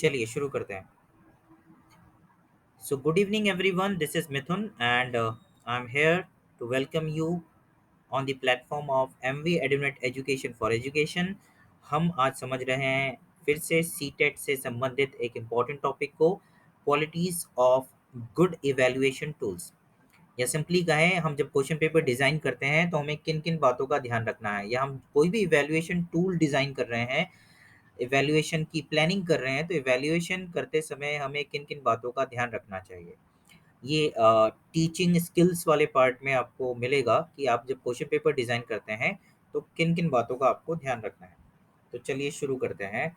चलिए शुरू करते हैं। So good evening everyone. This is Mithun and I'm here to welcome you on the platform of MV EduNet Education for Education। हम आज समझ रहे हैं फिर से सीटेट से संबंधित एक इम्पॉर्टेंट टॉपिक को, qualities of good evaluation tools. या सिंपली कहें, हम जब क्वेश्चन पेपर डिज़ाइन करते हैं तो हमें किन किन बातों का ध्यान रखना है, या हम कोई भी इवैल्यूएशन टूल डिज़ाइन कर रहे हैं, इवैल्यूएशन की प्लानिंग कर रहे हैं, तो इवैल्यूएशन करते समय हमें किन किन बातों का ध्यान रखना चाहिए। ये टीचिंग स्किल्स वाले पार्ट में आपको मिलेगा कि आप जब क्वेश्चन पेपर डिज़ाइन करते हैं तो किन किन बातों का आपको ध्यान रखना है। तो चलिए शुरू करते हैं।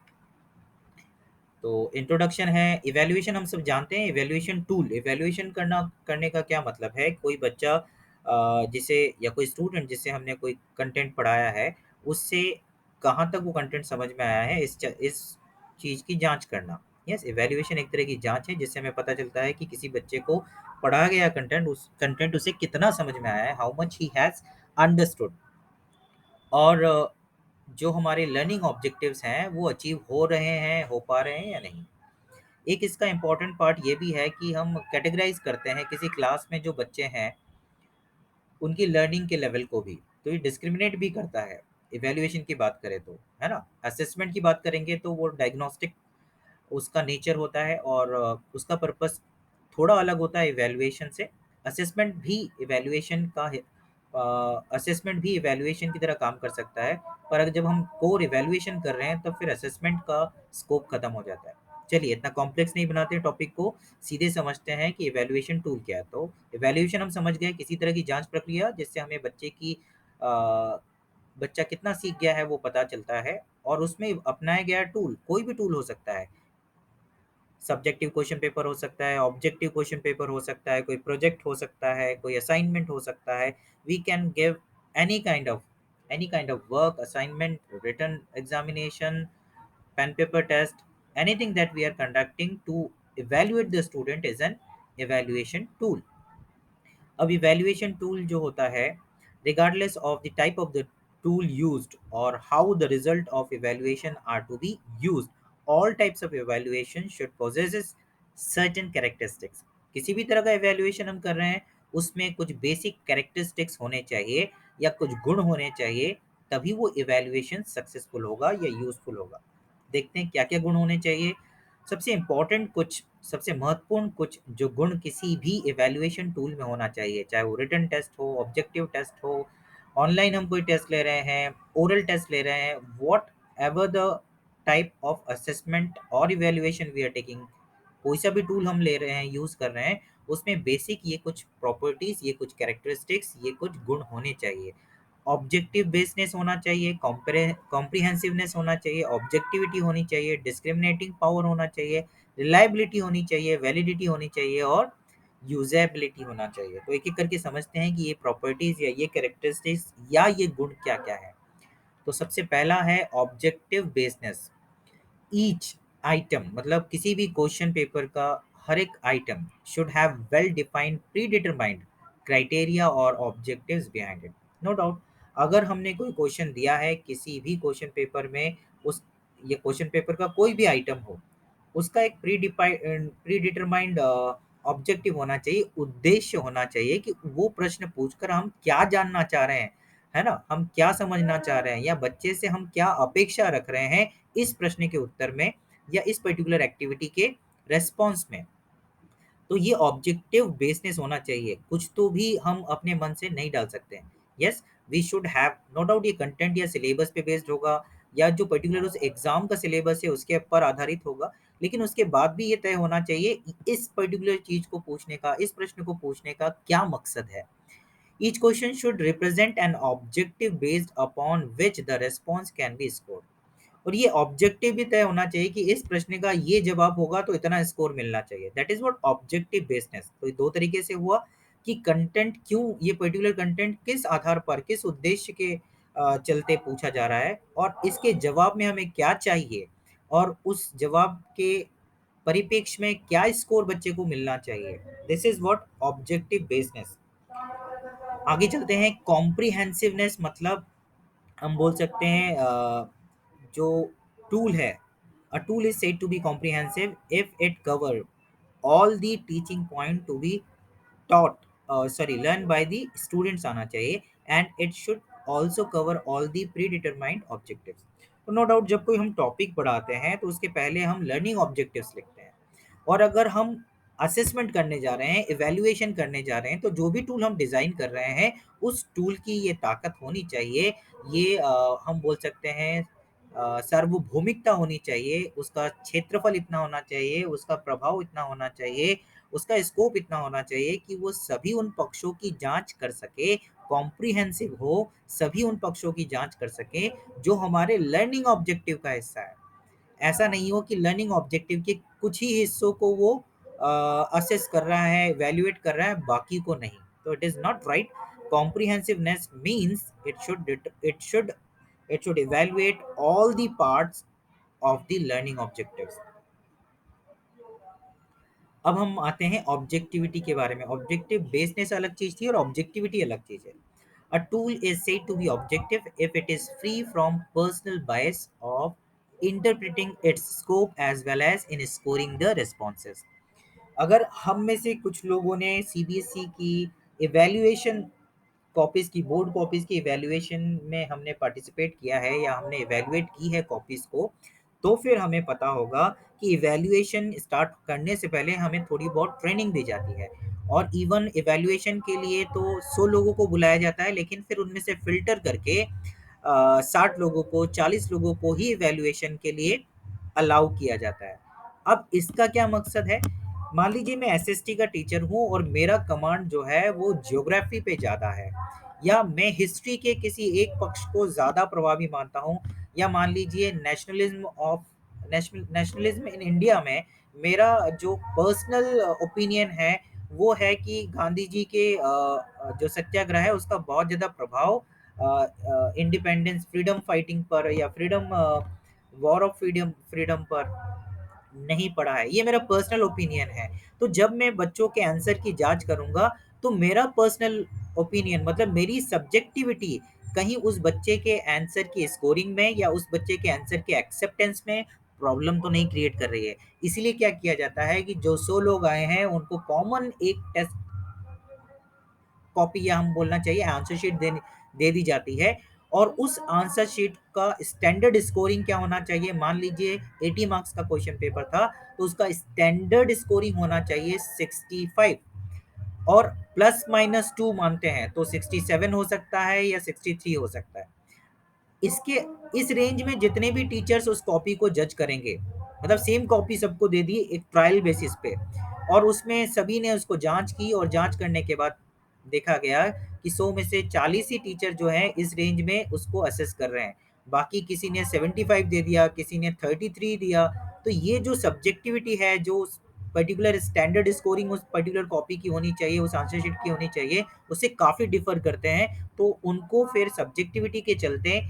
तो इंट्रोडक्शन है। इवैल्यूएशन हम सब जानते हैं। इवैल्यूएशन टूल, इवैल्यूएशन करने का क्या मतलब है। कोई बच्चा जिसे या कोई स्टूडेंट जिसे हमने कोई कंटेंट पढ़ाया है, उससे कहाँ तक वो कंटेंट समझ में आया है, इस चीज़ की जांच करना। यस, इवैल्यूएशन एक तरह की जांच है जिससे हमें पता चलता है कि किसी बच्चे को पढ़ाया गया कंटेंट उसे कितना समझ में आया है, how much he has understood. और जो हमारे लर्निंग ऑब्जेक्टिव्स हैं वो अचीव हो रहे हैं, हो पा रहे हैं या नहीं। एक इसका इम्पोर्टेंट पार्ट ये भी है कि हम कैटेगराइज करते हैं किसी क्लास में जो बच्चे हैं उनकी लर्निंग के लेवल को भी। तो ये डिस्क्रिमिनेट भी करता है। इवैल्यूएशन की बात करें तो, है ना। असेसमेंट की बात करेंगे तो वो डायग्नोस्टिक उसका नेचर होता है और उसका पर्पस थोड़ा अलग होता है इवैल्यूएशन से। असेसमेंट भी इवैल्यूएशन का असेसमेंट भी इवैल्यूएशन की तरह काम कर सकता है, पर अगर जब हम कोर इवैल्यूएशन कर रहे हैं तो फिर असेसमेंट का स्कोप खत्म हो जाता है। चलिए इतना कॉम्प्लेक्स नहीं बनाते टॉपिक को, सीधे समझते हैं कि इवैल्यूएशन टूल क्या है। तो इवैल्यूएशन हम समझ गए, किसी तरह की जांच प्रक्रिया जिससे हमें बच्चे की बच्चा कितना सीख गया है वो पता चलता है। और उसमें अपनाया गया टूल कोई भी टूल हो सकता है। सब्जेक्टिव क्वेश्चन पेपर हो सकता है, ऑब्जेक्टिव क्वेश्चन पेपर हो सकता है, कोई प्रोजेक्ट हो सकता है, कोई असाइनमेंट हो सकता है। We can give any kind of any kind of work, assignment, written examination, pen paper test, anything that we are conducting to evaluate the student is an evaluation tool। अब evaluation tool जो होता है, regardless of the type of the tool used or how the result of evaluation are to be used, all types of evaluation should possesses certain characteristics। किसी भी तरह का evaluation हम कर रहे हैं उसमें कुछ बेसिक कैरेक्टरिस्टिक्स होने चाहिए या कुछ गुण होने चाहिए, तभी वो इवैल्यूएशन सक्सेसफुल होगा या यूजफुल होगा। देखते हैं क्या क्या गुण होने चाहिए। सबसे इम्पोर्टेंट कुछ, सबसे महत्वपूर्ण कुछ जो गुण किसी भी इवैल्यूएशन टूल में होना चाहिए, चाहे वो रिटन टेस्ट हो, ऑब्जेक्टिव टेस्ट हो, ऑनलाइन हम कोई टेस्ट ले रहे हैं, ओरल टेस्ट ले रहे हैं, what ever the type of assessment और इवैल्यूएशन वी आर टेकिंग, कोई सा भी टूल हम ले रहे हैं, यूज़ कर रहे हैं, उसमें बेसिक ये कुछ प्रॉपर्टीज़, ये कुछ कैरेक्टरिस्टिक्स, ये कुछ गुण होने चाहिए। ऑब्जेक्टिव बेसनेस होना चाहिए, कॉम्प्रिहेंसिवनेस होना चाहिए, ऑब्जेक्टिविटी होनी चाहिए, डिस्क्रिमिनेटिंग पावर होना चाहिए, रिलायबिलिटी होनी चाहिए, वैलिडिटी होनी चाहिए और यूजेबिलिटी होना चाहिए। तो एक एक करके समझते हैं कि ये प्रॉपर्टीज या ये कैरेक्टरिस्टिक्स या ये गुण क्या क्या है। तो सबसे पहला है ऑब्जेक्टिव बेसनेस। ईच आइटम, मतलब किसी भी क्वेश्चन पेपर का हर एक item should have well defined predetermined criteria और objectives behind it. No doubt, अगर हमने कोई क्वेश्चन दिया है किसी भी क्वेश्चन पेपर में, उस ये क्वेश्चन पेपर का कोई भी आइटम हो, उसका एक प्री डिटरमाइंड ऑब्जेक्टिव होना चाहिए, उद्देश्य होना चाहिए कि वो प्रश्न पूछकर हम क्या जानना चाह रहे हैं, है ना, हम क्या समझना चाह रहे हैं या बच्चे से हम क्या अपेक्षा रख रहे हैं इस प्रश्न के उत्तर में या इस पर्टिकुलर एक्टिविटी के रेस्पॉन्स में। तो ये ऑब्जेक्टिव बेसनेस होना चाहिए, कुछ तो भी हम अपने मन से नहीं डाल सकते हैं। Yes, we should have, no doubt ये कंटेंट या सिलेबस पे बेस्ड होगा या जो पर्टिकुलर उस एग्जाम का सिलेबस है उसके ऊपर आधारित होगा, लेकिन उसके बाद भी ये तय होना चाहिए इस पर्टिकुलर चीज को पूछने का, इस प्रश्न को पूछने का क्या मकसद है। Each question should represent an objective based upon which the response can be scored। और ये ऑब्जेक्टिव भी तय होना चाहिए कि इस प्रश्न का ये जवाब होगा तो इतना स्कोर मिलना चाहिए। That is what objective basedness. तो ये दो तरीके से हुआ कि कंटेंट क्यों, ये पर्टिकुलर कंटेंट किस आधार पर, किस उद्देश्य के चलते पूछा जा रहा है और इसके जवाब में हमें क्या चाहिए और उस जवाब के परिप्रेक्ष्य में क्या स्कोर बच्चे को मिलना चाहिए। This is what objective basedness. आगे चलते हैं। कॉम्प्रिहेंसिवनेस, मतलब हम बोल सकते हैं जो टूल है, A tool is said to be comprehensive if it cover all the teaching point to be taught learned by the students आना चाहिए, and it should also cover all the predetermined objectives. तो no doubt जब कोई हम topic पढ़ाते हैं तो उसके पहले हम लर्निंग ऑब्जेक्टिव्स लिखते हैं, और अगर हम असेसमेंट करने जा रहे हैं, इवैल्यूएशन करने जा रहे हैं, तो जो भी टूल हम डिज़ाइन कर रहे हैं उस टूल की ये ताकत होनी चाहिए, ये हम बोल सकते हैं सार्वभौमिकता होनी चाहिए, उसका क्षेत्रफल इतना होना चाहिए, उसका प्रभाव इतना होना चाहिए, उसका स्कोप इतना होना चाहिए कि वो सभी उन पक्षों की जांच कर सके, कॉम्प्रिहेंसिव हो, सभी उन पक्षों की जांच कर सके जो हमारे लर्निंग ऑब्जेक्टिव का हिस्सा है। ऐसा नहीं हो कि लर्निंग ऑब्जेक्टिव के कुछ ही हिस्सों को वो असेस कर रहा है, इवैल्यूएट कर रहा है, बाकी को नहीं। तो it is not right. Comprehensiveness means it should evaluate all the parts of the learning objectives. अब हम आते हैं ऑब्जेक्टिविटी के बारे में। ऑब्जेक्टिव बेस्डनेस अलग चीज़ थी और ऑब्जेक्टिविटी अलग चीज़ है। A tool is said to be objective if it is free from personal bias of interpreting its scope as well as in scoring the responses. अगर हम में से कुछ लोगों ने सीबीएसई की इवैल्यूएशन कॉपीज़ की, बोर्ड कॉपीज़ की इवैल्यूएशन में हमने पार्टिसिपेट किया है या हमने इवैल्यूएट की है कॉपीज़ को, तो फिर हमें पता होगा कि इवैल्यूएशन स्टार्ट करने से पहले हमें थोड़ी बहुत ट्रेनिंग दी जाती है। और इवन इवैल्यूएशन के लिए तो 100 लोगों को बुलाया जाता है, लेकिन फिर उनमें से फ़िल्टर करके 60 लोगों को, 40 लोगों को ही इवैल्यूएशन के लिए अलाउ किया जाता है। अब इसका क्या मकसद है? मान लीजिए मैं एसएसटी का टीचर हूँ और मेरा कमांड जो है वो ज्योग्राफी पे ज़्यादा है, या मैं हिस्ट्री के किसी एक पक्ष को ज़्यादा प्रभावी मानता हूँ, या मान लीजिए नेशनलिज्म इन इंडिया में मेरा जो पर्सनल ओपिनियन है वो है कि गांधी जी के जो सत्याग्रह है उसका बहुत ज़्यादा प्रभाव इंडिपेंडेंस फ्रीडम फाइटिंग पर या freedom war of freedom freedom पर नहीं पढ़ा है, ये मेरा पर्सनल ओपिनियन है। तो जब मैं बच्चों के आंसर की जांच करूंगा तो मेरा पर्सनल ओपिनियन मतलब मेरी सब्जेक्टिविटी कहीं उस बच्चे के आंसर की स्कोरिंग में या उस बच्चे के आंसर के एक्सेप्टेंस में प्रॉब्लम तो नहीं क्रिएट कर रही है। इसीलिए क्या किया जाता है कि जो 100 लोग आए हैं उनको कॉमन एक टेस्ट कॉपी या हम बोलना चाहिए आंसर शीट दे दी जाती है, और उस आंसर शीट का स्टैंडर्ड स्कोरिंग क्या होना चाहिए। मान लीजिए 80 मार्क्स का क्वेश्चन पेपर था तो उसका स्टैंडर्ड स्कोरिंग होना चाहिए 65, और प्लस माइनस 2 मानते हैं तो 67 हो सकता है या 63 हो सकता है। इसके इस रेंज में जितने भी टीचर्स उस कॉपी को जज करेंगे, मतलब सेम कॉपी सबको दे दी एक ट्रायल बेसिस पे, और उसमें सभी ने उसको जांच की और जांच करने के बाद देखा गया कि 100 में से 40 ही टीचर जो हैं इस रेंज में उसको असेस कर रहे हैं, बाकी किसी ने 75 दे दिया, किसी ने 33 दिया। तो ये जो सब्जेक्टिविटी है, जो पर्टिकुलर स्टैंडर्ड स्कोरिंग उस पर्टिकुलर कॉपी की होनी चाहिए, उस आंसर शीट की होनी चाहिए, उससे काफ़ी डिफर करते हैं। तो उनको फिर सब्जेक्टिविटी के चलते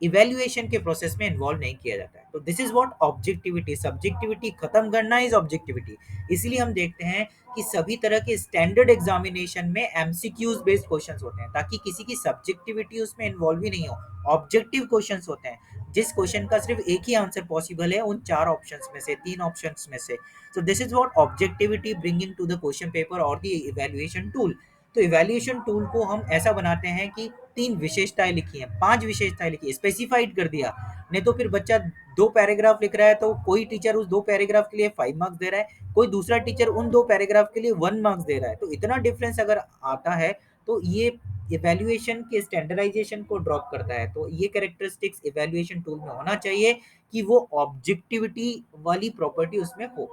इवैल्यूएशन के प्रोसेस में इन्वॉल्व नहीं किया जाता है। तो this is what objectivity, subjectivity खत्म करना इज ऑब्जेक्टिविटी। इसलिए हम देखते हैं कि सभी तरह के स्टैंडर्ड एग्जामिनेशन में एमसीक्यूज बेस्ड क्वेश्चंस होते हैं ताकि किसी की सब्जेक्टिविटी उसमें इन्वॉल्व ही नहीं हो। ऑब्जेक्टिव क्वेश्चंस होते हैं जिस क्वेश्चन का सिर्फ एक ही आंसर पॉसिबल है उन 4 ऑप्शंस में से, 3 ऑप्शंस में से। So this is what objectivity bringing to the question paper और द इवैल्यूएशन टूल। तो इवैल्यूएशन टूल को हम ऐसा बनाते हैं कि 3 विशेषताएँ लिखी हैं, 5 विशेषताएँ लिखी हैं, स्पेसिफाइड कर दिया। नहीं तो फिर बच्चा 2 पैराग्राफ लिख रहा है तो कोई टीचर उस 2 पैराग्राफ के लिए 5 मार्क्स दे रहा है, कोई दूसरा टीचर उन 2 पैराग्राफ के लिए 1 मार्क्स दे रहा है। तो इतना डिफरेंस अगर आता है तो ये इवैल्यूएशन के स्टैंडर्डाइजेशन को ड्रॉप करता है। तो ये कैरेक्टरिस्टिक्स इवैल्यूएशन टूल में होना चाहिए कि वो ऑब्जेक्टिविटी वाली प्रॉपर्टी उसमें हो।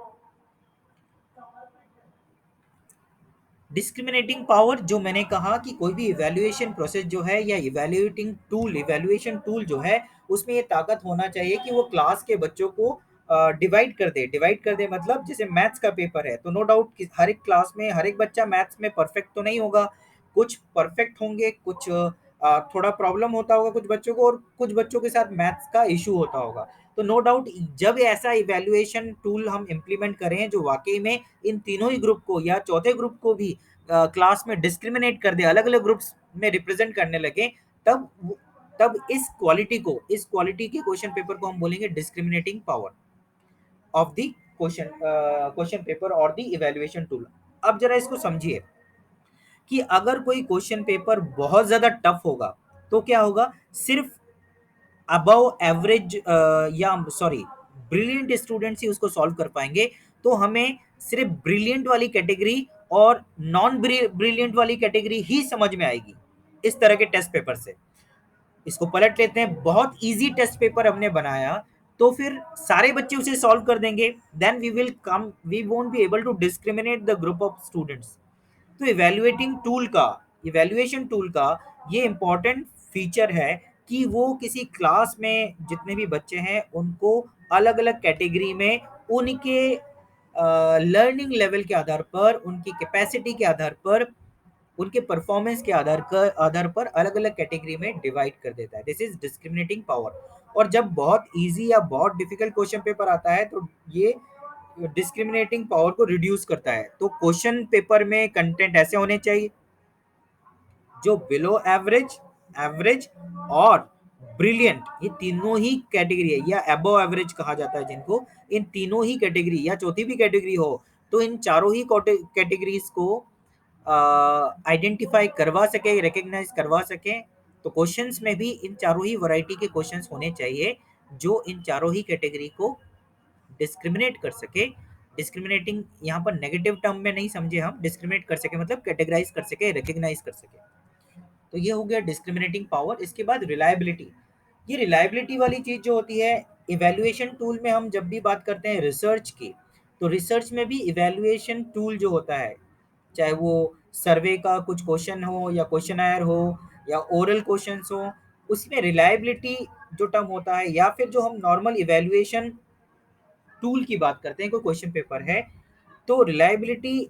डिस्क्रिमिनेटिंग पावर, जो मैंने कहा कि कोई भी इवैल्यूएशन प्रोसेस जो है या इवैल्यूएशन टूल जो है उसमें ये ताकत होना चाहिए कि वो क्लास के बच्चों को डिवाइड कर दे। मतलब जैसे मैथ्स का पेपर है तो नो डाउट हर एक क्लास में हर एक बच्चा मैथ्स में परफेक्ट तो नहीं होगा, कुछ परफेक्ट होंगे, कुछ थोड़ा प्रॉब्लम होता होगा कुछ बच्चों को, और कुछ बच्चों के साथ मैथ्स का इशू होता होगा। तो नो डाउट जब ऐसा इवैल्यूएशन टूल हम इम्प्लीमेंट करें जो वाकई में इन तीनों ही ग्रुप को या चौथे ग्रुप को भी क्लास में डिस्क्रिमिनेट कर दे, अलग अलग ग्रुप्स में रिप्रेजेंट करने लगे, तब तब इस क्वालिटी के क्वेश्चन पेपर को हम बोलेंगे discriminating power of the question paper और द इवेल्युएशन टूल। अब जरा इसको समझिए कि अगर कोई क्वेश्चन पेपर बहुत ज्यादा टफ होगा तो क्या होगा, सिर्फ अबव एवरेज या सॉरी ब्रिलियंट स्टूडेंट्स ही उसको सॉल्व कर पाएंगे। तो हमें सिर्फ ब्रिलियंट वाली कैटेगरी और नॉन ब्रिलियंट वाली कैटेगरी ही समझ में आएगी इस तरह के टेस्ट पेपर से। इसको पलट लेते हैं, बहुत इजी टेस्ट पेपर हमने बनाया तो फिर सारे बच्चे उसे सॉल्व कर देंगे, then we won't be able to discriminate the group of students. तो इवैल्यूएशन टूल का ये इंपॉर्टेंट फीचर है कि वो किसी क्लास में जितने भी बच्चे हैं उनको अलग अलग कैटेगरी में उनके लर्निंग लेवल के आधार पर, उनकी कैपेसिटी के आधार पर, उनके परफॉर्मेंस के आधार पर अलग अलग कैटेगरी में डिवाइड कर देता है। This is discriminating power. और जब बहुत इजी या बहुत डिफिकल्ट क्वेश्चन पेपर आता है तो ये डिस्क्रिमिनेटिंग पावर को रिड्यूस करता है। तो क्वेश्चन पेपर में कंटेंट ऐसे होने चाहिए जो बिलो एवरेज, एवरेज और ब्रिलियंट, ये तीनों ही कैटेगरी है, या अबव एवरेज कहा जाता है जिनको, इन तीनों ही कैटेगरी या चौथी भी कैटेगरी हो तो इन चारों ही कैटेगरीज को आइडेंटिफाई करवा सके, रिकग्नाइज करवा सके। तो क्वेश्चंस में भी इन चारों ही वैरायटी के क्वेश्चंस होने चाहिए जो इन चारों ही कैटेगरी को डिस्क्रिमिनेट कर सके। डिस्क्रिमिनेटिंग यहाँ पर नेगेटिव टर्म में नहीं समझे हम, डिस्क्रिमिनेट कर सके मतलब कैटेगराइज कर सके, रिकग्नाइज कर सके। तो ये हो गया डिस्क्रिमिनेटिंग पावर। इसके बाद रिलायबिलिटी। ये रिलायबिलिटी वाली चीज जो होती है इवैल्यूएशन टूल में, हम जब भी बात करते हैं रिसर्च की, तो रिसर्च में भी इवैल्यूएशन टूल जो होता है, चाहे वो सर्वे का कुछ क्वेश्चन हो या क्वेश्चनआयर हो या ओरल क्वेश्चंस हो, उसमें रिलायबिलिटी जो टर्म होता है, या फिर जो हम नॉर्मल इवैल्यूएशन टूल की बात करते हैं, कोई क्वेश्चन पेपर है, तो रिलायबिलिटी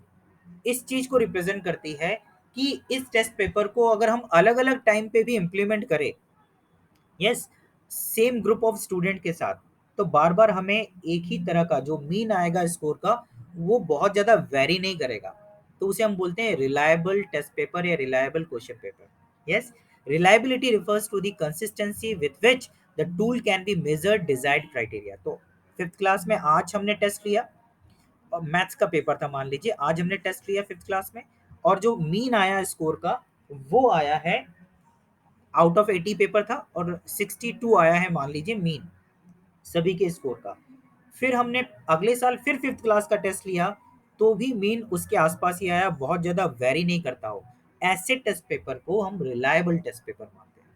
इस चीज को रिप्रेजेंट करती है कि इस टेस्ट पेपर को अगर हम अलग अलग टाइम पे भी इम्प्लीमेंट करें, yes, same group of student के साथ, तो बार बार हमें एक ही तरह का जो मीन आएगा स्कोर का वो बहुत ज्यादा वेरी नहीं करेगा। तो उसे हम बोलते हैं रिलायबल टेस्ट पेपर या reliable question paper. Yes, reliability refers to the consistency with which the tool can be measured desired criteria. तो फिफ्थ क्लास में आज हमने टेस्ट लिया, मैथ्स का पेपर था मान लीजिए, आज हमने टेस्ट लिया फिफ्थ क्लास में, और जो मीन आया स्कोर का वो आया है, आउट ऑफ 80 पेपर था और 62 आया है मान लीजिए मीन सभी के स्कोर का। फिर हमने अगले साल फिर फिफ्थ क्लास का टेस्ट लिया तो भी मीन उसके आसपास ही आया, बहुत ज्यादा वेरी नहीं करता हो। ऐसे टेस्ट पेपर को हम रिलायबल टेस्ट पेपर मानते हैं।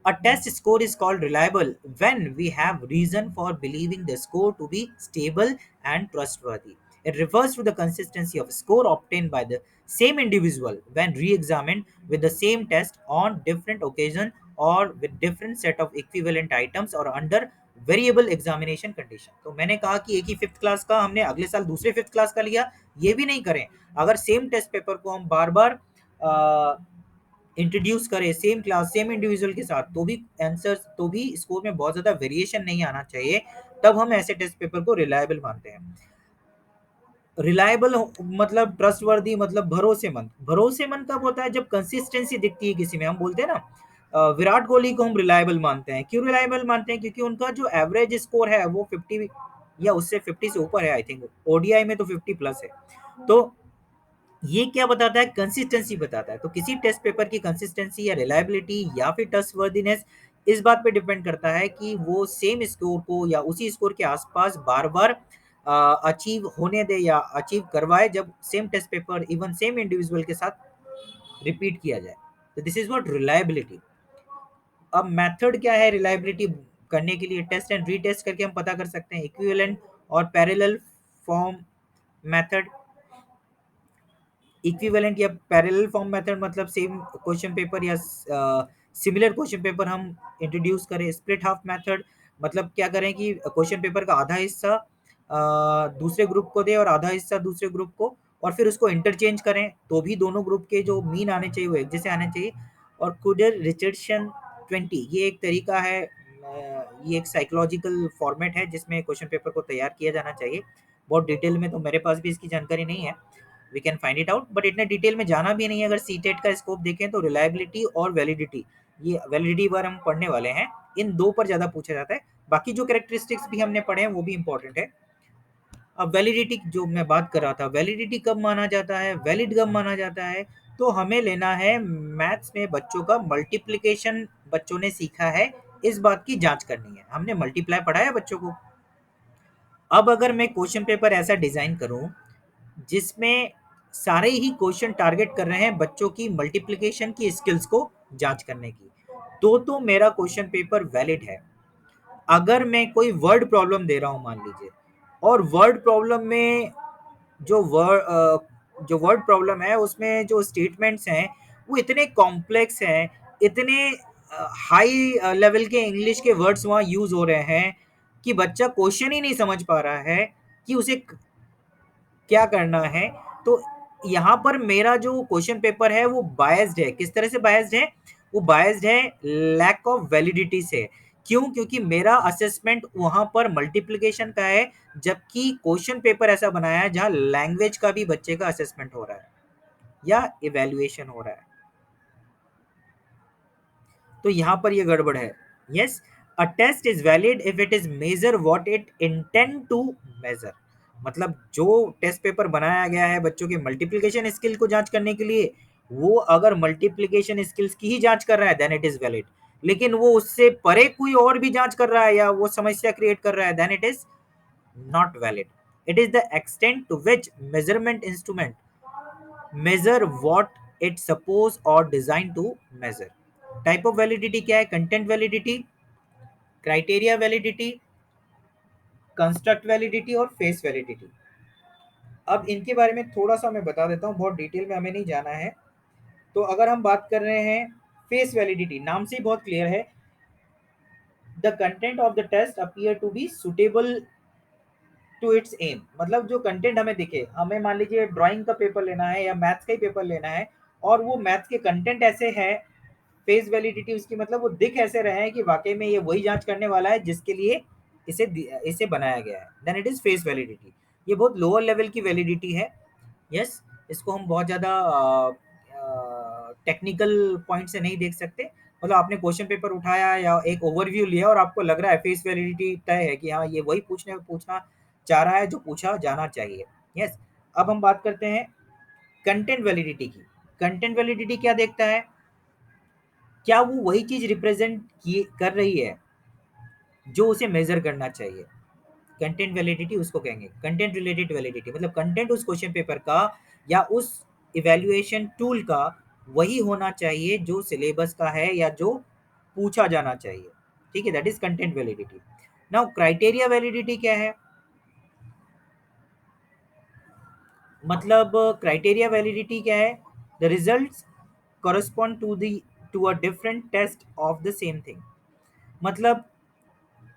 A test score is called reliable when we have reason for believing the score to be stable and trustworthy. It refers to the consistency of score obtained by the same individual when re-examined with the same test on different occasion or with different set of equivalent items or under variable examination condition. तो मैंने कहा कि एक ही fifth class का हमने अगले साल दूसरे फिफ्थ क्लास का लिया, ये भी नहीं करें। अगर सेम टेस्ट पेपर को हम बार बार इंट्रोड्यूस करें सेम क्लास सेम इंडिविजुअल के साथ, तो भी आंसर, तो भी स्कोर में बहुत ज्यादा वेरिएशन नहीं आना चाहिए, तब हम ऐसे टेस्ट पेपर को रिलायबल मानते हैं। रिलायबल मतलब ट्रस्टवर्दी, मतलब भरोसेमंद। भरोसेमंद कब होता है, जब कंसिस्टेंसी दिखती है किसी में। हम बोलते हैं ना विराट कोहली को हम रिलायबल मानते हैं। क्यों रिलायबल मानते हैं, क्योंकि उनका जो एवरेज स्कोर है वो 50 या उससे 50 से ऊपर है, आई थिंक ओडीआई में तो 50 प्लस है। तो ये क्या बताता है, कंसिस्टेंसी बताता है। तो किसी टेस्ट पेपर की कंसिस्टेंसी या रिलायबिलिटी या फिर ट्रस्टवर्दीनेस इस बात पे डिपेंड करता है कि वो सेम स्कोर को या उसी स्कोर के आसपास बार बार अचीव होने दे या अचीव करवाए, जब same test paper even same individual के साथ रिपीट किया जाए। तो दिस इज व्हाट रिलायबिलिटी। अब मेथड क्या है रिलायबिलिटी करने के लिए, टेस्ट एंड रीटेस्ट करके हम पता कर सकते हैं। इक्विवेलेंट और पैरेलल फॉर्म मेथड। इक्विवेलेंट या पैरेलल फॉर्म मेथड मतलब सेम क्वेश्चन पेपर या सिमिलर क्वेश्चन पेपर हम इंट्रोड्यूस करें। स्प्लिट हाफ मेथड मतलब क्या करें कि क्वेश्चन पेपर का आधा हिस्सा दूसरे ग्रुप को दे और आधा हिस्सा दूसरे ग्रुप को, और फिर उसको इंटरचेंज करें, तो भी दोनों ग्रुप के जो मीन आने चाहिए वो एक जैसे आने चाहिए। और कुडर रिचर्डसन 20 ये एक तरीका है, ये एक साइकोलॉजिकल फॉर्मेट है जिसमें क्वेश्चन पेपर को तैयार किया जाना चाहिए। बहुत डिटेल में तो मेरे पास भी इसकी जानकारी नहीं है, we can find it out, but इतने डिटेल में जाना भी नहीं है। अगर सीटेट का स्कोप देखें तो रिलायबिलिटी और वैलिडिटी ये वैलिडिटी पर हम पढ़ने वाले हैं, इन दो पर ज्यादा पूछा जाता है। बाकी जो कैरेक्टरिस्टिक्स भी हमने पढ़े हैं वो भी इंपॉर्टेंट है। अब वैलिडिटी जो मैं बात कर रहा था, वैलिडिटी कब माना जाता है, वैलिड कब माना जाता है, तो हमें लेना है मैथ्स में बच्चों का मल्टीप्लिकेशन बच्चों ने सीखा है, इस बात की जांच करनी है। हमने मल्टीप्लाई पढ़ाया बच्चों को। अब अगर मैं क्वेश्चन पेपर ऐसा डिजाइन करूं जिसमें सारे ही क्वेश्चन टारगेट कर रहे हैं बच्चों की मल्टीप्लिकेशन की स्किल्स को जांच करने की, तो मेरा क्वेश्चन पेपर वैलिड है। अगर मैं कोई वर्ड प्रॉब्लम दे रहा हूं मान लीजिए, और वर्ड प्रॉब्लम में जो वर्ड प्रॉब्लम है उसमें जो स्टेटमेंट्स हैं वो इतने कॉम्प्लेक्स हैं, इतने हाई लेवल के इंग्लिश के वर्ड्स वहाँ यूज हो रहे हैं कि बच्चा क्वेश्चन ही नहीं समझ पा रहा है कि उसे क्या करना है। तो यहाँ पर मेरा जो क्वेश्चन पेपर है वो बायस्ड है। किस तरह से बायस्ड है? वो बायस्ड है लैक ऑफ वैलिडिटी से। क्यों? क्योंकि मेरा असेसमेंट वहां पर मल्टीप्लिकेशन का है, जबकि क्वेश्चन पेपर ऐसा बनाया है जहां लैंग्वेज का भी बच्चे का असेसमेंट हो रहा है या इवेल्युएशन हो रहा है। तो यहाँ पर ये गड़बड़ है। Yes, a test is valid if it is measure what it intend to measure. मतलब जो टेस्ट पेपर बनाया गया है बच्चों के मल्टीप्लिकेशन स्किल को जांच करने के लिए, वो अगर मल्टीप्लिकेशन स्किल्स की ही जांच कर रहा है देन इट इज वैलिड। लेकिन वो उससे परे कोई और भी जांच कर रहा है या वो समस्या क्रिएट कर रहा है then it is not valid. It is the extent to which measurement instrument measure what it suppose or designed to measure। Type of validity क्या है? Content validity, criteria validity, construct validity और face validity. अब इनके बारे में थोड़ा सा मैं बता देता हूँ, बहुत डिटेल में हमें नहीं जाना है। तो अगर हम बात कर रहे हैं फेस वैलिडिटी, नाम से ही बहुत क्लियर है, the content of the test appear to be suitable to its aim. मतलब जो कंटेंट हमें दिखे, हमें मान लीजिए ड्राइंग का पेपर लेना है या मैथ्स का ही पेपर लेना है, और वो मैथ्स के कंटेंट ऐसे है, फेस वैलिडिटी उसकी मतलब वो दिख ऐसे रहे हैं कि वाकई में ये वही जांच करने वाला है जिसके लिए इसे इसे बनाया गया है, then it is face validity. ये बहुत लोअर लेवल की वैलिडिटी है। यस, इसको हम बहुत ज़्यादा टेक्निकल पॉइंट से नहीं देख सकते। मतलब आपने क्वेश्चन पेपर उठाया या एक ओवरव्यू लिया और आपको लग रहा है फेस वैलिडिटी तय है कि हाँ ये वही पूछना चाह रहा है जो पूछा जाना चाहिए। यस, अब हम बात करते हैं कंटेंट वैलिडिटी की। कंटेंट वैलिडिटी क्या देखता है? क्या वो वही चीज रिप्रेजेंट कर रही है जो उसे मेजर करना चाहिए। कंटेंट वैलिडिटी उसको कहेंगे। कंटेंट रिलेटेड वैलिडिटी मतलब कंटेंट उस क्वेश्चन पेपर का या उस इवैल्यूएशन टूल का वही होना चाहिए जो सिलेबस का है या जो पूछा जाना चाहिए। ठीक है, that is content validity. Now criteria validity क्या है? मतलब क्राइटेरिया वैलिडिटी क्या है? The results correspond to a different test of the same thing। मतलब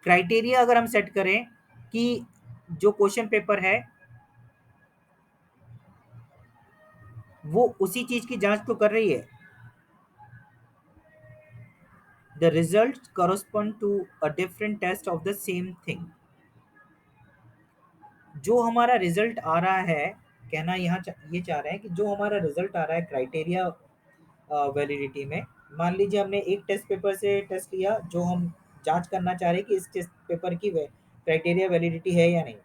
क्राइटेरिया अगर हम सेट करें कि जो क्वेश्चन पेपर है वो उसी चीज की जांच तो कर रही है, the result correspond to a different test of the same thing. जो हमारा रिजल्ट आ रहा है, कहना यहाँ ये चाह रहे हैं कि जो हमारा रिजल्ट आ रहा है क्राइटेरिया वैलिडिटी में, मान लीजिए हमने एक टेस्ट पेपर से टेस्ट लिया जो हम जांच करना चाह रहे हैं कि इस टेस्ट पेपर की क्राइटेरिया वैलिडिटी है या नहीं,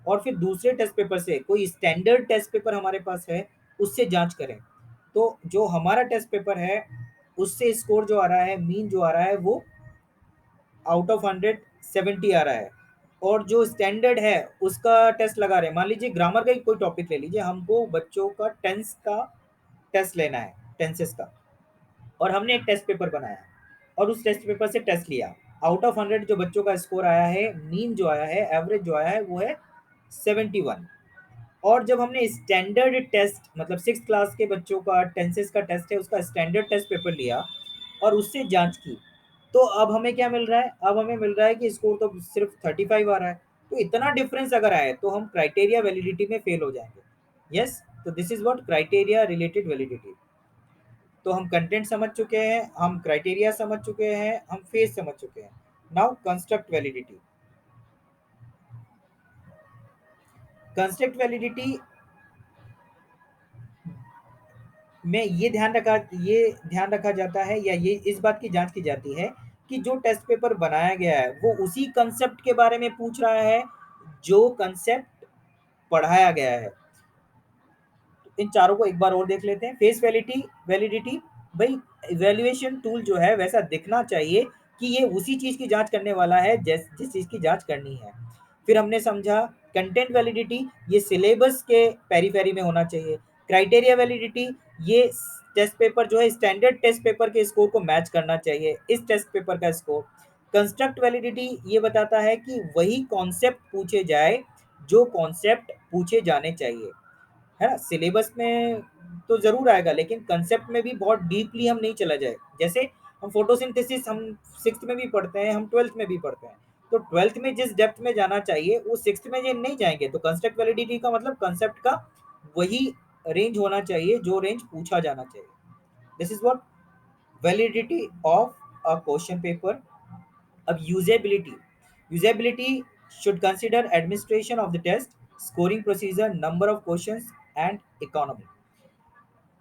और फिर दूसरे टेस्ट पेपर से कोई स्टैंडर्ड टेस्ट पेपर हमारे पास है उससे जांच करें, तो जो हमारा टेस्ट पेपर है उससे स्कोर जो आ रहा है, मीन जो आ रहा है वो आउट ऑफ 170 आ रहा है, और जो स्टैंडर्ड है उसका टेस्ट लगा रहे हैं। मान लीजिए ग्रामर का ही कोई टॉपिक ले लीजिए, हमको बच्चों का टेंस का टेस्ट लेना है, टेंसेस का, और हमने एक टेस्ट पेपर बनाया और उस टेस्ट पेपर से टेस्ट लिया। आउट ऑफ 100 जो बच्चों का स्कोर आया है, मीन जो आया है, एवरेज जो आया है वो है 71। और जब हमने स्टैंडर्ड टेस्ट मतलब सिक्स क्लास के बच्चों का टेंसेस का टेस्ट है उसका स्टैंडर्ड टेस्ट पेपर लिया और उससे जांच की, तो अब हमें क्या मिल रहा है? अब हमें मिल रहा है कि स्कोर तो सिर्फ 35 आ रहा है। तो इतना डिफरेंस अगर आए तो हम क्राइटेरिया वैलिडिटी में फेल हो जाएंगे। यस, तो this is what criteria related validity. तो हम कंटेंट समझ चुके हैं, हम क्राइटेरिया समझ चुके हैं, हम फेज समझ चुके हैं। Now construct validity. Construct validity में ये ध्यान रखा जाता है या ये इस बात की जांच की जाती है कि जो टेस्ट पेपर बनाया गया है वो उसी कंसेप्ट के बारे में पूछ रहा है जो कंसेप्ट पढ़ाया गया है। इन चारों को एक बार और देख लेते हैं। फेस वैलिडिटी, भाई इवैल्यूएशन टूल जो है वैसा दिखना चाहिए कि ये उसी चीज की जांच करने वाला है जिस चीज की जांच करनी है। फिर हमने समझा कंटेंट वैलिडिटी, ये सिलेबस के पेरी पेरी में होना चाहिए। क्राइटेरिया वैलिडिटी, ये टेस्ट पेपर जो है स्टैंडर्ड टेस्ट पेपर के स्कोर को मैच करना चाहिए इस टेस्ट पेपर का स्कोर। कंस्ट्रक्ट वैलिडिटी ये बताता है कि वही कॉन्सेप्ट पूछे जाए जो कॉन्सेप्ट पूछे जाने चाहिए, है ना। सिलेबस में तो जरूर आएगा लेकिन कंसेप्ट में भी बहुत डीपली हम नहीं चला जाए। जैसे हम फोटोसिंथेसिस हम सिक्स्थ में भी पढ़ते हैं, हम ट्वेल्थ में भी पढ़ते हैं, तो ट्वेल्थ में जिस डेप्थ में जाना चाहिए वो सिक्स्थ में ये नहीं जाएंगे। तो कंसेप्ट वैलिडिटी का मतलब कंसेप्ट का वही रेंज होना चाहिए जो रेंज पूछा जाना चाहिए। This is what validity of a question paper. अब usability should consider administration of the test, scoring procedure, number of questions and economy।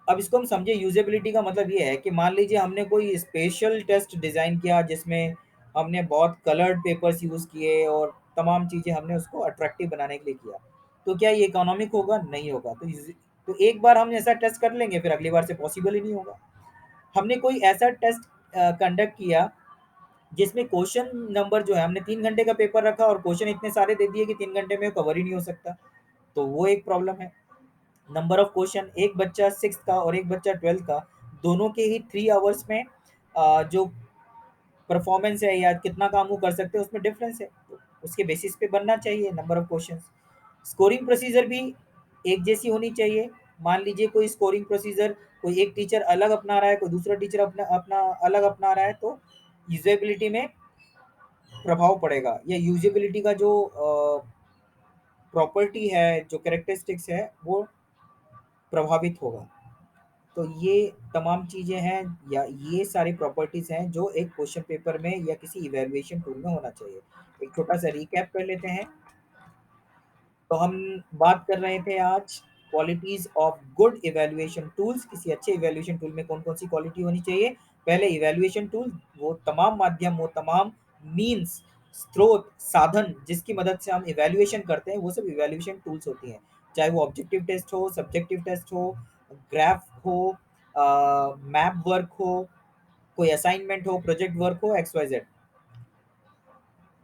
अब इसको हम समझे, यूजेबिलिटी का मतलब ये है कि मान लीजिए हमने कोई स्पेशल टेस्ट डिजाइन किया जिसमें हमने बहुत कलर्ड पेपर्स यूज किए और तमाम चीजें हमने उसको अट्रैक्टिव बनाने के लिए किया, तो क्या ये इकोनॉमिक होगा? नहीं होगा। तो एक बार हम ऐसा टेस्ट कर लेंगे फिर अगली बार से पॉसिबल ही नहीं होगा। हमने कोई ऐसा टेस्ट कंडक्ट किया जिसमें क्वेश्चन नंबर जो है, हमने 3 घंटे का पेपर रखा और क्वेश्चन इतने सारे दे दिए कि 3 घंटे में कवर ही नहीं हो सकता, तो वो एक प्रॉब्लम है। नंबर ऑफ क्वेश्चन, एक बच्चा सिक्स का और एक बच्चा ट्वेल्थ का, दोनों के ही 3 आवर्स में जो परफॉर्मेंस है या कितना काम वो कर सकते हैं उसमें डिफरेंस है, तो उसके बेसिस पे बनना चाहिए number of question. Scoring procedure भी एक जैसी होनी चाहिए। मान लीजिए कोई स्कोरिंग प्रोसीजर कोई एक टीचर अलग अपना रहा है, कोई दूसरा टीचर अपना अपना अलग अपना रहा है, तो यूजेबिलिटी में प्रभाव पड़ेगा या यूजेबिलिटी का जो प्रॉपर्टी है, जो कैरेक्टरिस्टिक्स है, वो प्रभावित होगा। तो ये तमाम चीज़ें हैं या ये सारी प्रॉपर्टीज़ हैं जो एक क्वेश्चन पेपर में या किसी इवैल्यूएशन टूल में होना चाहिए। एक छोटा सा रिकैप कर लेते हैं। तो हम बात कर रहे थे आज qualities of good evaluation tools. किसी अच्छे इवैल्यूएशन टूल में कौन कौन सी क्वालिटी होनी चाहिए? पहले, इवैल्यूएशन टूल वो तमाम माध्यम, वो तमाम मीन्स, स्रोत, साधन जिसकी मदद से हम इवैल्यूएशन करते हैं वो सब इवैल्यूएशन टूल्स होती हैं। चाहे वो ऑब्जेक्टिव टेस्ट हो, सब्जेक्टिव टेस्ट हो, ग्राफ हो, मैप वर्क हो, कोई असाइनमेंट हो, प्रोजेक्ट वर्क हो, एक्स वाई जेड।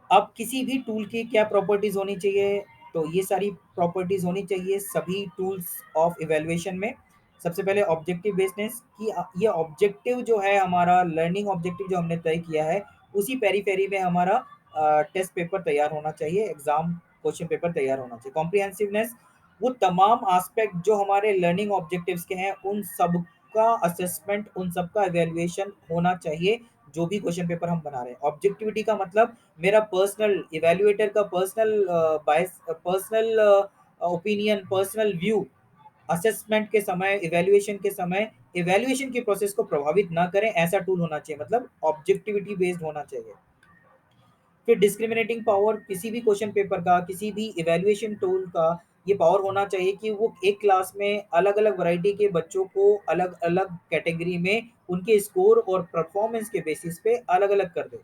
अब किसी भी टूल की क्या प्रॉपर्टीज होनी चाहिए? तो ये सारी प्रॉपर्टीज होनी चाहिए सभी टूल्स ऑफ इवैल्यूएशन में। सबसे पहले ऑब्जेक्टिव बेस्डनेस, कि ये ऑब्जेक्टिव जो है हमारा, लर्निंग ऑब्जेक्टिव जो हमने तय किया है उसी पेरी पेरी में हमारा टेस्ट पेपर तैयार होना चाहिए, एग्जाम क्वेश्चन पेपर तैयार होना चाहिए। कॉम्प्रिहेंसिवनेस, वो तमाम एस्पेक्ट जो हमारे लर्निंग ऑब्जेक्टिव्स के हैं उन सब का असेसमेंट, उन सब का इवैल्यूएशन होना चाहिए जो भी क्वेश्चन पेपर हम बना रहे हैं। ऑब्जेक्टिविटी का मतलब मेरा पर्सनल इवैल्यूएटर का personal bias, personal opinion, personal view assessment के समय, इवैल्यूएशन के समय, इवैल्यूएशन की प्रोसेस को प्रभावित ना करें, ऐसा टूल होना चाहिए, मतलब ऑब्जेक्टिविटी बेस्ड होना चाहिए। फिर डिस्क्रिमिनेटिंग पावर, किसी भी क्वेश्चन पेपर का, किसी भी इवैल्यूएशन टूल का ये पावर होना चाहिए कि वो एक क्लास में अलग अलग वैरायटी के बच्चों को अलग अलग कैटेगरी में उनके स्कोर और परफॉर्मेंस के बेसिस पे अलग अलग कर दे।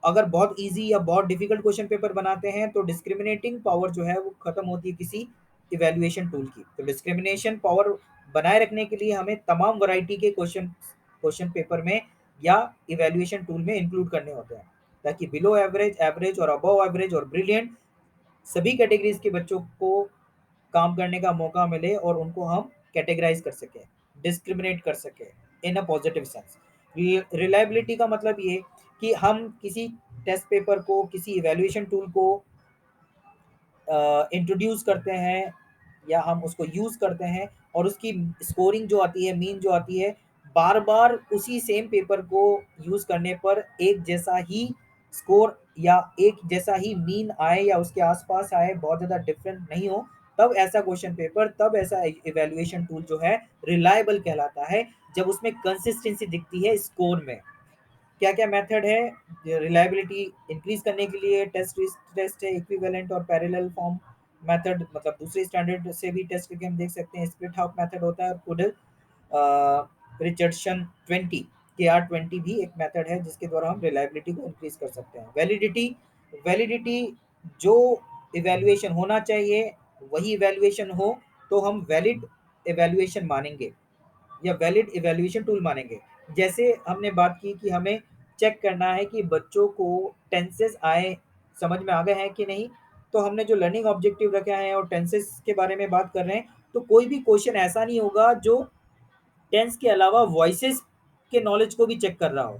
अगर बहुत इजी या बहुत डिफिकल्ट क्वेश्चन पेपर बनाते हैं तो डिस्क्रिमिनेटिंग पावर जो है वो खत्म होती है किसी इवैल्यूएशन टूल की। तो डिस्क्रिमिनेशन पावर बनाए रखने के लिए हमें तमाम वैरायटी के क्वेश्चन क्वेश्चन पेपर में या इवैल्यूएशन टूल में इंक्लूड करने होते हैं, ताकि बिलो एवरेज, एवरेज और अबव एवरेज और ब्रिलियंट सभी कैटेगरीज के बच्चों को काम करने का मौका मिले और उनको हम कैटेगराइज कर सकें, डिस्क्रिमिनेट कर सकें इन अ पॉजिटिव सेंस। रिलायबिलिटी का मतलब ये कि हम किसी टेस्ट पेपर को, किसी इवैल्यूएशन टूल को इंट्रोड्यूस करते हैं या हम उसको यूज़ करते हैं और उसकी स्कोरिंग जो आती है, मीन जो आती है, बार बार उसी सेम पेपर को यूज़ करने पर एक जैसा ही स्कोर या एक जैसा ही मीन आए या उसके आसपास आए, बहुत ज़्यादा डिफरेंट नहीं हो, तब ऐसा क्वेश्चन पेपर, तब ऐसा इवैल्यूएशन टूल जो है रिलायबल कहलाता है, जब उसमें कंसिस्टेंसी दिखती है स्कोर में। क्या क्या मेथड है रिलायबिलिटी इंक्रीज करने के लिए? टेस्ट है, इक्विवेलेंट और पैरेलल फॉर्म मेथड, मतलब दूसरे स्टैंडर्ड से भी टेस्ट करके हम देख सकते हैं। स्प्लिट हाफ मेथड होता है, पुडल रिचर्डसन 20 KR20 भी एक मेथड है जिसके द्वारा हम रिलायबिलिटी को इंक्रीज कर सकते हैं। वैलिडिटी जो इवैल्यूएशन होना चाहिए वही इवैल्यूएशन हो तो हम वैलिड इवैल्यूएशन मानेंगे या वैलिड इवैल्यूएशन टूल मानेंगे। जैसे हमने बात की कि हमें चेक करना है कि बच्चों को टेंसेस आए, समझ में आ गए हैं कि नहीं, तो हमने जो लर्निंग ऑब्जेक्टिव रखे हैं और टेंसेस के बारे में बात कर रहे हैं, तो कोई भी क्वेश्चन ऐसा नहीं होगा जो टेंस के अलावा वॉइसेस के नॉलेज को भी चेक कर रहा हो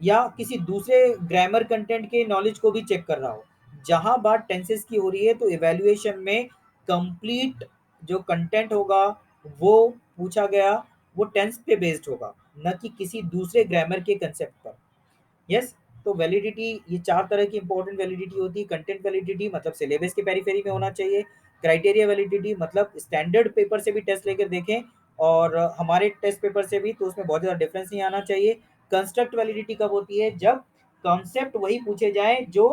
या किसी दूसरे ग्रामर कंटेंट के नॉलेज को भी चेक कर रहा हो। जहां बात टेंसेस की हो रही है तो इवैल्यूएशन में कंप्लीट जो कंटेंट होगा वो पूछा गया, वो टेंस पे बेस्ड होगा, न कि किसी दूसरे ग्रामर के कंसेप्ट पर। यस। तो वैलिडिटी ये चार तरह की इंपॉर्टेंट वैलिडिटी होती है। कंटेंट वैलिडिटी मतलब सिलेबस के पेरीफेरी में होना चाहिए। क्राइटेरिया वैलिडिटी मतलब स्टैंडर्ड पेपर से भी टेस्ट लेकर देखें और हमारे टेस्ट पेपर से भी, तो उसमें बहुत ज़्यादा डिफरेंस नहीं आना चाहिए। कंस्ट्रक्ट वैलिडिटी कब होती है? जब कॉन्सेप्ट वही पूछे जाए जो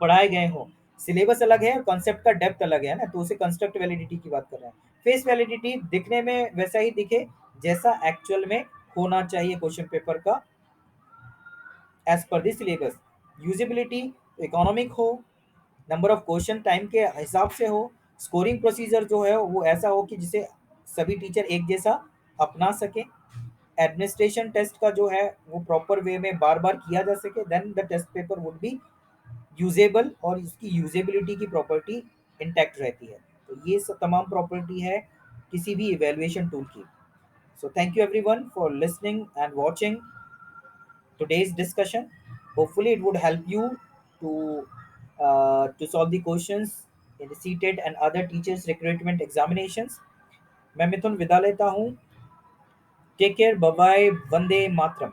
पढ़ाए गए हों। सिलेबस अलग है और कॉन्सेप्ट का डेप्थ अलग है ना, तो उसे कंस्ट्रक्ट वैलिडिटी की बात कर रहे हैं। फेस वैलिडिटी दिखने में वैसा ही दिखे जैसा एक्चुअल में होना चाहिए क्वेश्चन पेपर का as per the syllabus. Usability economic हो, नंबर ऑफ क्वेश्चन टाइम के हिसाब से हो, स्कोरिंग प्रोसीजर जो है वो ऐसा हो कि जिसे सभी टीचर एक जैसा अपना सके, एडमिनिस्ट्रेशन टेस्ट का जो है वो प्रॉपर वे में बार बार किया जा सके, then the test paper would be usable और इसकी यूजेबिलिटी की प्रॉपर्टी इंटैक्ट रहती है। तो ये सब तमाम प्रॉपर्टी है किसी भी इवेल्युएशन टूल की। So thank you everyone for listening and watching today's discussion. Hopefully, it would help you to solve the questions in the CTET and other teachers recruitment examinations. मैं मिथुन विदा लेता हूँ। Take care, bye bye, Vande Mataram.